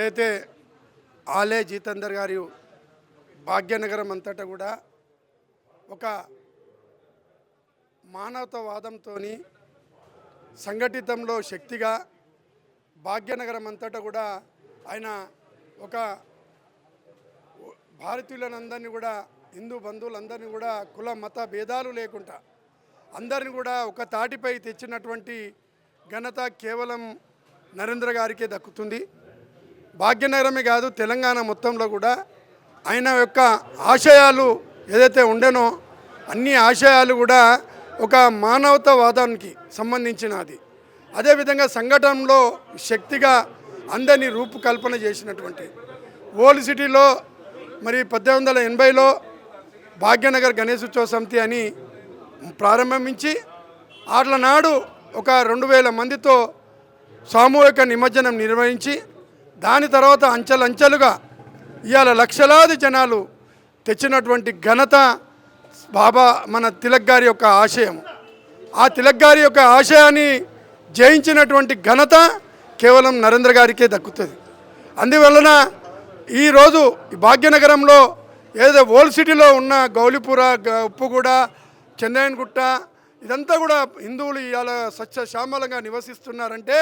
ఏదైతే ఆలే జీతేందర్ గారి భాగ్యనగరం అంతటా కూడా ఒక మానవతావాదంతో సంఘటితంలో శక్తిగా భాగ్యనగరం అంతటా కూడా ఆయన ఒక భారతీయులందరినీ కూడా హిందూ బంధువులందరినీ కూడా కుల మత భేదాలు లేకుండా అందరిని కూడా ఒక తాటిపై తెచ్చినటువంటి ఘనత కేవలం నరేంద్ర గారికే దక్కుతుంది. భాగ్యనగరమే కాదు, తెలంగాణ మొత్తంలో కూడా ఆయన యొక్క ఆశయాలు ఏదైతే ఉండేనో అన్ని ఆశయాలు కూడా ఒక మానవతావాదానికి సంబంధించినది. అదేవిధంగా సంఘటనలో శక్తిగా అందరినీ రూపకల్పన చేసినటువంటి ఓల్డ్ సిటీలో మరి 1880లో భాగ్యనగర్ గణేశ ఉత్సవ సమితి అని ప్రారంభించి ఆట్ల నాడు ఒక 2000 మందితో సామూహిక నిమజ్జనం నిర్వహించి దాని తర్వాత అంచెలంచెలుగా ఇవాళ లక్షలాది జనాలు తెచ్చినటువంటి ఘనత బాబా మన తిలక్ గారి యొక్క ఆశయం. ఆ తిలక్ గారి యొక్క ఆశయాన్ని జయించినటువంటి ఘనత కేవలం నరేంద్ర గారికే దక్కుతుంది. అందువలన ఈరోజు ఈ భాగ్యనగరంలో ఏదో ఓల్డ్ సిటీలో ఉన్న గౌలిపుర, ఉప్పుగూడ, చంద్రాయనగుట్ట ఇదంతా కూడా హిందువులు ఇవాళ సస్యశ్యామలంగా నివసిస్తున్నారంటే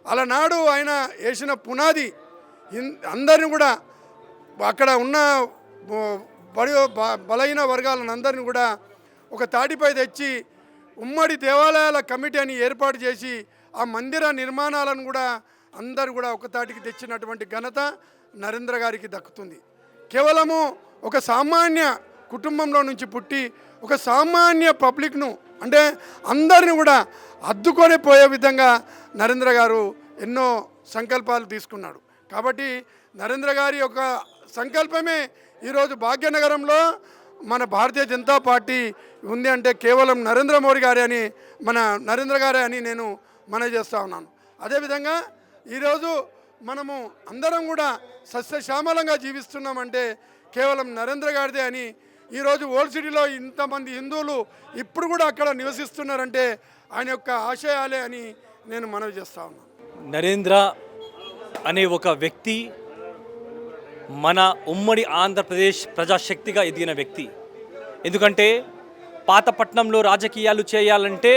అలనాడు ఆయన వేసిన పునాది అందరిని కూడా అక్కడ ఉన్న బలహీన వర్గాలను అందరిని కూడా ఒక తాటిపై తెచ్చి ఉమ్మడి దేవాలయాల కమిటీ అని ఏర్పాటు చేసి ఆ మందిర నిర్మాణాలను కూడా అందరు కూడా ఒక తాటికి తెచ్చినటువంటి ఘనత నరేంద్ర గారికి దక్కుతుంది. కేవలము ఒక సామాన్య కుటుంబంలో నుంచి పుట్టి ఒక సామాన్య పబ్లిక్ను అంటే అందరిని కూడా అద్దుకొని పోయే విధంగా నరేంద్ర గారు ఎన్నో సంకల్పాలు తీసుకున్నాడు. కాబట్టి నరేంద్ర గారి యొక్క సంకల్పమే ఈరోజు భాగ్యనగరంలో మన భారతీయ జనతా పార్టీ ఉంది అంటే కేవలం నరేంద్ర మోడీ గారే అని నరేంద్ర గారే అని నేను మనవి చేస్తూ ఉన్నాను. అదేవిధంగా ఈరోజు మనము అందరం కూడా సస్యశ్యామలంగా జీవిస్తున్నామంటే కేవలం నరేంద్ర గారిదే అని ఈరోజు ఓల్డ్ సిటీలో ఇంతమంది హిందువులు ఇప్పుడు కూడా అక్కడ నివసిస్తున్నారంటే ఆయన యొక్క ఆశయాలే అని నేను మనవి చేస్తూ ఉన్నాను. నరేంద్ర అనే ఒక వ్యక్తి మన ఉమ్మడి ఆంధ్రప్రదేశ్ ప్రజాశక్తిగా ఎదిగిన వ్యక్తి. ఎందుకంటే పాతపట్నంలో రాజకీయాలు చేయాలంటే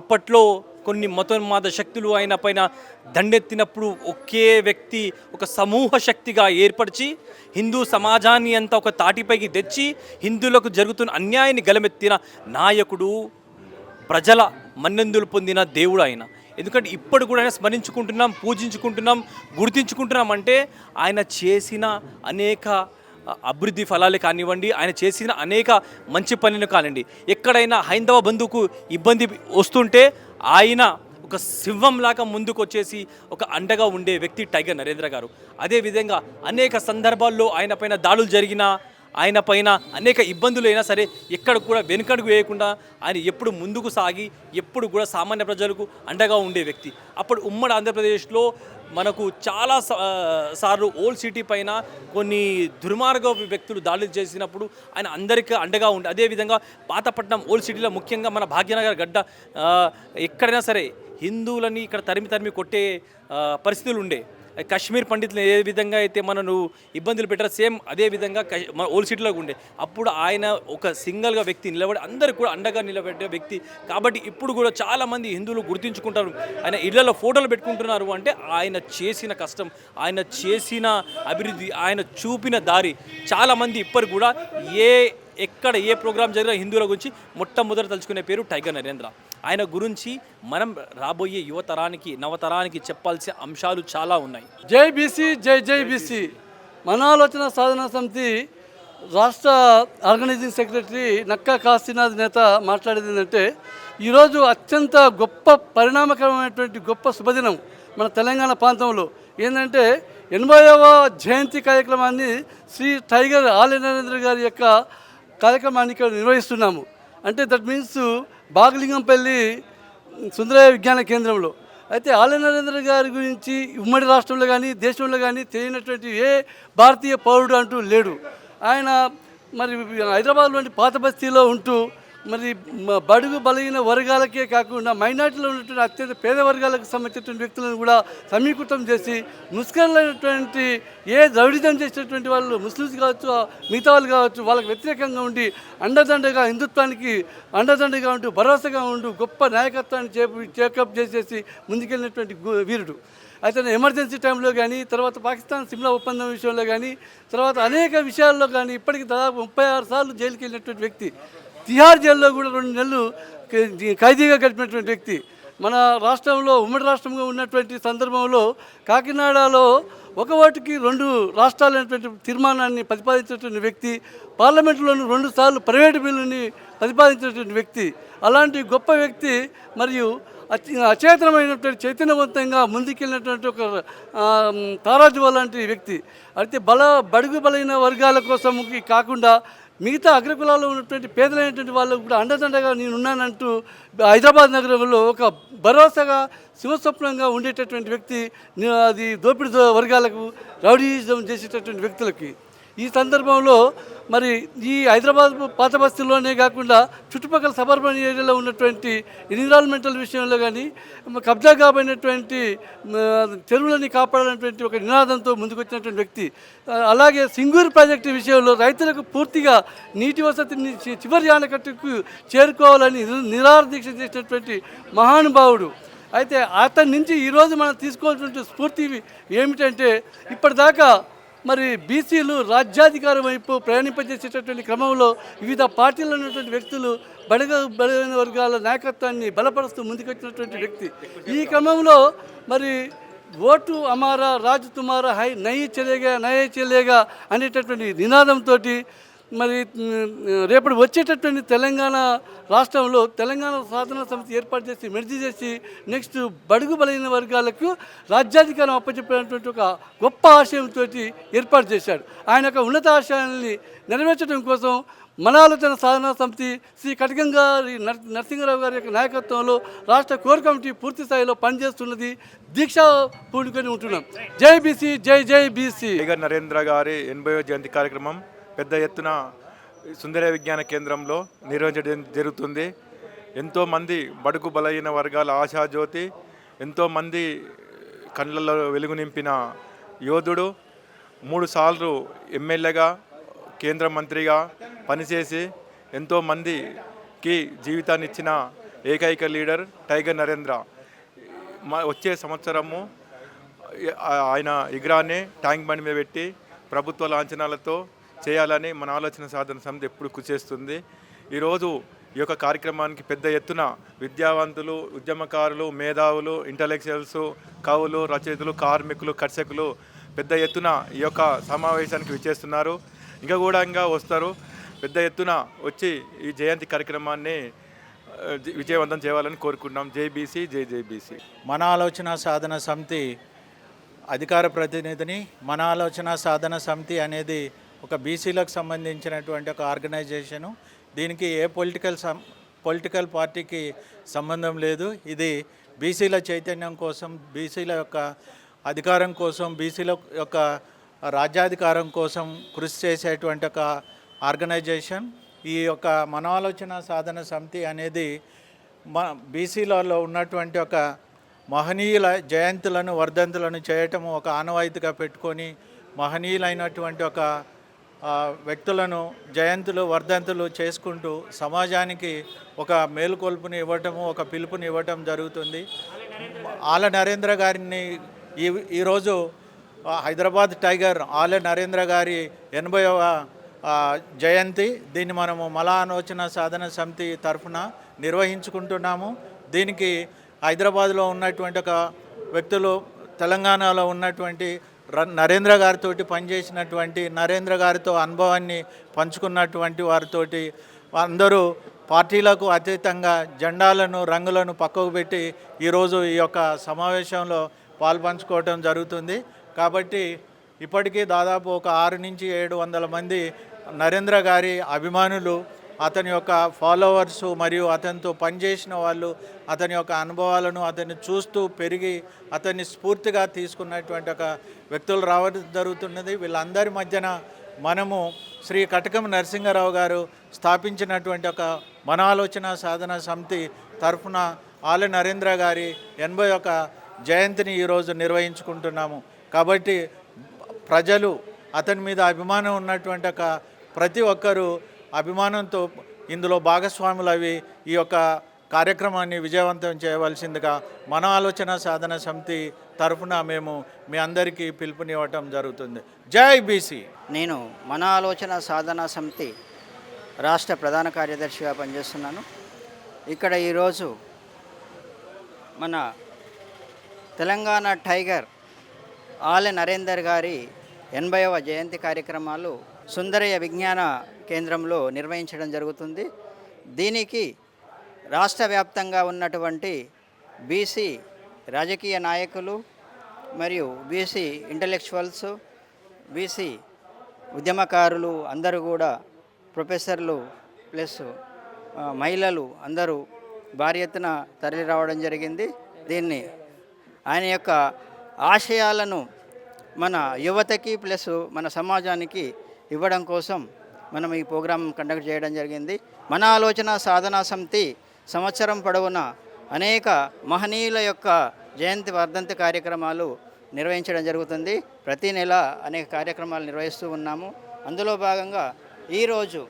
అప్పట్లో కొన్ని మతోన్మాద శక్తులు ఆయన పైన దండెత్తినప్పుడు ఒకే వ్యక్తి ఒక సమూహ శక్తిగా ఏర్పరిచి హిందూ సమాజాన్ని అంతా ఒక తాటిపైకి తెచ్చి హిందువులకు జరుగుతున్న అన్యాయాన్ని గలమెత్తిన నాయకుడు, ప్రజల మన్నెందులు పొందిన దేవుడు ఆయన. ఎందుకంటే ఇప్పుడు కూడా ఆయన స్మరించుకుంటున్నాం, పూజించుకుంటున్నాం, గుర్తించుకుంటున్నాం అంటే ఆయన చేసిన అనేక అభివృద్ధి ఫలాలే కానివ్వండి, ఆయన చేసిన అనేక మంచి పనులు కానివ్వండి. ఎక్కడైనా హైందవ బంధువుకు ఇబ్బంది వస్తుంటే ఆయన ఒక సింహంలాగా ముందుకు వచ్చేసి ఒక అండగా ఉండే వ్యక్తి టైగర్ నరేంద్ర గారు. అదేవిధంగా అనేక సందర్భాల్లో ఆయన పైన దాడులు జరిగినా, ఆయన పైన అనేక ఇబ్బందులు అయినా సరే ఎక్కడ కూడా వెనుకడుగు వేయకుండా ఆయన ఎప్పుడు ముందుకు సాగి ఎప్పుడు కూడా సామాన్య ప్రజలకు అండగా ఉండే వ్యక్తి. అప్పుడు ఉమ్మడి ఆంధ్రప్రదేశ్లో మనకు చాలా సార్లు ఓల్డ్ సిటీ పైన కొన్ని దుర్మార్గ వ్యక్తులు దాడులు చేసినప్పుడు ఆయన అందరికీ అండగా ఉండే. అదేవిధంగా పాతపట్నం ఓల్డ్ సిటీలో ముఖ్యంగా మన భాగ్యనగర్ గడ్డ ఎక్కడైనా సరే హిందువులని ఇక్కడ తరిమి కొట్టే పరిస్థితులు ఉండే. కాశ్మీర్ పండితులు ఏ విధంగా అయితే మనను ఇబ్బందులు పెట్టారో సేమ్ అదే విధంగా మన ఓల్డ్ సిటీలో ఉండే. అప్పుడు ఆయన ఒక సింగిల్గా వ్యక్తి నిలబడి అందరికీ కూడా అండగా నిలబెట్టే వ్యక్తి. కాబట్టి ఇప్పుడు కూడా చాలామంది హిందువులు గుర్తించుకుంటారు, ఆయన ఇళ్లలో ఫోటోలు పెట్టుకుంటున్నారు అంటే ఆయన చేసిన కష్టం, ఆయన చేసిన అభివృద్ధి, ఆయన చూపిన దారి. చాలామంది ఇప్పటికి కూడా ఎక్కడ ఏ ప్రోగ్రాం జరిగినా హిందువుల గురించి మొట్టమొదట తలుచుకునే పేరు టైగర్ నరేంద్ర. ఆయన గురించి మనం రాబోయే యువతరానికి, నవతరానికి చెప్పాల్సిన అంశాలు చాలా ఉన్నాయి. జై బీసీ, జై జై బీసీ. మన ఆలోచన సాధన సమితి రాష్ట్ర ఆర్గనైజింగ్ సెక్రటరీ నక్కా కాశీనాథ్ నేత మాట్లాడేది ఏంటంటే ఈరోజు అత్యంత గొప్ప పరిణామకరమైనటువంటి గొప్ప శుభదినం మన తెలంగాణ ప్రాంతంలో. ఏంటంటే 80వ జయంతి కార్యక్రమాన్ని శ్రీ టైగర్ ఆలే నరేంద్ర గారి యొక్క కార్యక్రమాన్ని ఇక్కడ నిర్వహిస్తున్నాము. అంటే దట్ మీన్స్ బాగలింగంపల్లి సుందరయ్య విజ్ఞాన కేంద్రంలో. అయితే ఆలే నరేంద్ర గారి గురించి ఉమ్మడి రాష్ట్రంలో కానీ దేశంలో కానీ తెలియనటువంటి ఏ భారతీయ పౌరుడు అంటూ లేడు. ఆయన మరి హైదరాబాద్లోని పాత బస్తీలో ఉంటూ మరి బడుగు బలహీన వర్గాలకే కాకుండా మైనార్టీలో ఉన్నటువంటి అత్యంత పేద వర్గాలకు సంబంధించినటువంటి వ్యక్తులను కూడా సమీకృతం చేసి ముస్లింలైనటువంటి ద్రవిడిజం చేసినటువంటి వాళ్ళు ముస్లిమ్స్ కావచ్చు, మిగతా వాళ్ళు కావచ్చు, వాళ్ళకి వ్యతిరేకంగా ఉండి అండదండగా హిందుత్వానికి అండదండగా ఉంటూ భరోసాగా ఉంటూ గొప్ప నాయకత్వాన్ని చేకప్ చేసేసి ముందుకెళ్ళినటువంటి వీరుడు. అయితే ఎమర్జెన్సీ టైంలో కానీ, తర్వాత పాకిస్తాన్ సిమ్లా ఒప్పందం విషయంలో కానీ, తర్వాత అనేక విషయాల్లో కానీ ఇప్పటికీ దాదాపు 36 సార్లు జైలుకి వెళ్ళినటువంటి వ్యక్తి, తిహార్ జైల్లో కూడా 2 నెలలు ఖైదీగా గడిపినటువంటి వ్యక్తి. మన రాష్ట్రంలో ఉమ్మడి రాష్ట్రంగా ఉన్నటువంటి సందర్భంలో కాకినాడలో 1 ఓటుకి 2 రాష్ట్రాలు అనేటువంటి తీర్మానాన్ని ప్రతిపాదించినటువంటి వ్యక్తి, పార్లమెంటులోని 2 సార్లు ప్రైవేటు బిల్లుని ప్రతిపాదించినటువంటి వ్యక్తి. అలాంటి గొప్ప వ్యక్తి మరియు అచేతనమైనటువంటి చైతన్యవంతంగా ముందుకెళ్ళినటువంటి ఒక తారాజువా లాంటి వ్యక్తి. అయితే బడుగు బలైన వర్గాల కోసం కాకుండా మిగతా అగ్రకులాల్లో ఉన్నటువంటి పేదలైనటువంటి వాళ్ళకు కూడా అండదండగా నేనున్నానంటూ హైదరాబాద్ నగరంలో ఒక భరోసాగా శివస్వప్నంగా ఉండేటటువంటి వ్యక్తి. అది దోపిడీ వర్గాలకు రౌడీయిజం చేసేటటువంటి వ్యక్తులకి. ఈ సందర్భంలో మరి ఈ హైదరాబాద్ పాత బస్తీల్లోనే కాకుండా చుట్టుపక్కల సబర్బన్ ఏరియాలో ఉన్నటువంటి ఎన్విరాన్మెంటల్ విషయంలో కానీ కబ్జా కాబడినటువంటి చెరువులని కాపాడాలనేటువంటి ఒక నినాదంతో ముందుకొచ్చినటువంటి వ్యక్తి. అలాగే సింగూరు ప్రాజెక్టు విషయంలో రైతులకు పూర్తిగా నీటి వసతిని చివరి ఆనకట్టుకు చేరుకోవాలని నిరాహార దీక్ష చేసినటువంటి మహానుభావుడు. అయితే అతని నుంచి ఈరోజు మనం తీసుకోవాల్సినటువంటి స్ఫూర్తి ఏమిటంటే, ఇప్పటిదాకా మరి బీసీలు రాజ్యాధికారం వైపు ప్రయాణింపజేసేటటువంటి క్రమంలో వివిధ పార్టీల్లో ఉన్నటువంటి వ్యక్తులు బలైన వర్గాల నాయకత్వాన్ని బలపరుస్తూ ముందుకొచ్చినటువంటి వ్యక్తి. ఈ క్రమంలో మరి ఓటు అమారా రాజు తుమారా నయ్యి చెలేగా అనేటటువంటి నినాదంతో మరి రేపటి వచ్చేటటువంటి తెలంగాణ రాష్ట్రంలో తెలంగాణ సాధన సమితి ఏర్పాటు చేసి మెర్జీ చేసి నెక్స్ట్ బడుగు బలైన వర్గాలకు రాజ్యాధికారం అప్పచెప్పినటువంటి ఒక గొప్ప ఆశయంతో ఏర్పాటు చేశాడు. ఆయన యొక్క ఉన్నత ఆశయాన్ని నెరవేర్చడం కోసం మన ఆలోచన సాధన సమితి శ్రీ కటకంగారి నరసింహరావు గారి యొక్క నాయకత్వంలో రాష్ట్ర కోర్ కమిటీ పూర్తి స్థాయిలో పనిచేస్తున్నది. దీక్ష పూనుకొని ఉంటున్నాం. జై బీసీ, జై జై బీసీ. నరేంద్ర గారి 80వ జయంతి కార్యక్రమం పెద్ద ఎత్తున సుందర విజ్ఞాన కేంద్రంలో నిర్వహించడం జరుగుతుంది. ఎంతోమంది బడుగు బలహీన వర్గాల ఆశాజ్యోతి, ఎంతోమంది కళ్ళల్లో వెలుగు నింపిన యోధుడు, 3 సార్లు ఎమ్మెల్యేగా కేంద్ర మంత్రిగా పనిచేసి ఎంతోమందికి జీవితాన్ని ఇచ్చిన ఏకైక లీడర్ టైగర్ నరేంద్ర. వచ్చే సంవత్సరము ఆయన విగ్రహాన్ని ట్యాంక్ బండ్ మీద పెట్టి ప్రభుత్వ లాంఛనాలతో చేయాలని మన ఆలోచన సాధన సమితి ఎప్పుడు కృషి చేస్తుంది. ఈరోజు ఈ యొక్క కార్యక్రమానికి పెద్ద ఎత్తున విద్యావంతులు, ఉద్యమకారులు, మేధావులు, ఇంటలెక్చువల్స్, కవులు, రచయితలు, కార్మికులు, కర్షకులు పెద్ద ఎత్తున ఈ యొక్క సమావేశానికి విచ్చేస్తున్నారు. ఇంకా వస్తారు. పెద్ద ఎత్తున వచ్చి ఈ జయంతి కార్యక్రమాన్ని విజయవంతం చేయాలని కోరుకుంటున్నాం. జై బీసీ, జై జై బీసీ. మన ఆలోచన సాధన సమితి అధికార ప్రతినిధిని. మన ఆలోచన సాధన సమితి అనేది ఒక బీసీలకు సంబంధించినటువంటి ఒక ఆర్గనైజేషను. దీనికి ఏ పొలిటికల్ పార్టీకి సంబంధం లేదు. ఇది బీసీల చైతన్యం కోసం, బీసీల యొక్క అధికారం కోసం, బీసీల యొక్క రాజ్యాధికారం కోసం కృషి చేసేటువంటి ఒక ఆర్గనైజేషన్. ఈ యొక్క మన ఆలోచన సాధన సమితి అనేది బీసీలలో ఉన్నటువంటి ఒక మహనీయుల జయంతులను, వర్ధంతులను చేయటము ఒక ఆనవాయితీగా పెట్టుకొని మహనీయులైనటువంటి ఒక వ్యక్తులను జయంతులు, వర్ధంతులు చేసుకుంటూ సమాజానికి ఒక మేలుకొల్పుని ఇవ్వటము, ఒక పిలుపుని ఇవ్వటం జరుగుతుంది. ఆల నరేంద్ర గారిని ఈరోజు హైదరాబాద్ టైగర్ ఆల నరేంద్ర గారి 80వ జయంతి. దీన్ని మనము మలా ఆలోచన సాధన సమితి తరఫున నిర్వహించుకుంటున్నాము. దీనికి హైదరాబాద్లో ఉన్నటువంటి ఒక వ్యక్తులు, తెలంగాణలో ఉన్నటువంటి నరేంద్ర గారితో పనిచేసినటువంటి, నరేంద్ర గారితో అనుభవాన్ని పంచుకున్నటువంటి వారితోటి అందరూ పార్టీలకు అతీతంగా జెండాలను, రంగులను పక్కకు పెట్టి ఈరోజు ఈ యొక్క సమావేశంలో పాల్పంచుకోవటం జరుగుతుంది. కాబట్టి ఇప్పటికీ దాదాపు ఒక 600 నుంచి 700 మంది నరేంద్ర గారి అభిమానులు, అతని యొక్క ఫాలోవర్సు మరియు అతనితో పనిచేసిన వాళ్ళు అతని యొక్క అనుభవాలను అతన్ని చూస్తూ పెరిగి అతన్ని స్ఫూర్తిగా తీసుకున్నటువంటి ఒక వ్యక్తులు రావడం జరుగుతున్నది. వీళ్ళందరి మధ్యన మనము శ్రీ కటకం నరసింహారావు గారు స్థాపించినటువంటి ఒక మన ఆలోచన సాధన సమితి తరఫున ఆలె నరేంద్ర గారి 81 జయంతిని ఈరోజు నిర్వహించుకుంటున్నాము. కాబట్టి ప్రజలు అతని మీద అభిమానం ఉన్నటువంటి ఒక ప్రతి ఒక్కరూ అభిమానంతో ఇందులో భాగస్వాములు అవి ఈ యొక్క కార్యక్రమాన్ని విజయవంతం చేయవలసిందిగా మన ఆలోచన సాధన సమితి తరఫున మేము మీ అందరికీ పిలుపునివ్వటం జరుగుతుంది. జై బీసీ. నేను మన ఆలోచన సాధనా సమితి రాష్ట్ర ప్రధాన కార్యదర్శిగా పనిచేస్తున్నాను. ఇక్కడ ఈరోజు మన తెలంగాణ టైగర్ ఆలె నరేందర్ గారి 80వ జయంతి కార్యక్రమాలు సుందరయ్య విజ్ఞాన కేంద్రంలో నిర్వహించడం జరుగుతుంది. దీనికి రాష్ట్ర వ్యాప్తంగా ఉన్నటువంటి బీసీ రాజకీయ నాయకులు మరియు బీసీ ఇంటలెక్చువల్స్, బీసీ ఉద్యమకారులు అందరూ కూడా, ప్రొఫెసర్లు ప్లస్ మహిళలు అందరూ భారీ ఎత్తున తరలి రావడం జరిగింది. దీన్ని ఆయన యొక్క ఆశయాలను మన యువతకి ప్లస్ మన సమాజానికి ఇవ్వడం కోసం మనం ఈ ప్రోగ్రాం కండక్ట్ చేయడం జరిగింది. మన ఆలోచన సాధనా సమితి సంవత్సరం పొడవునా అనేక మహనీయుల యొక్క జయంతి వర్ధంతి కార్యక్రమాలు నిర్వహించడం జరుగుతుంది. ప్రతి నెల అనేక కార్యక్రమాలు నిర్వహిస్తూ ఉన్నాము. అందులో భాగంగా ఈరోజు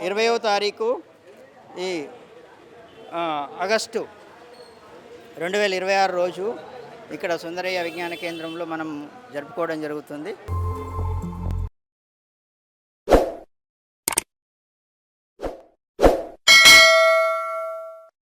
20వ తారీఖు ఈ ఆగస్టు 2026 రోజు ఇక్కడ సుందరయ్య విజ్ఞాన కేంద్రంలో మనం జరుపుకోవడం జరుగుతుంది.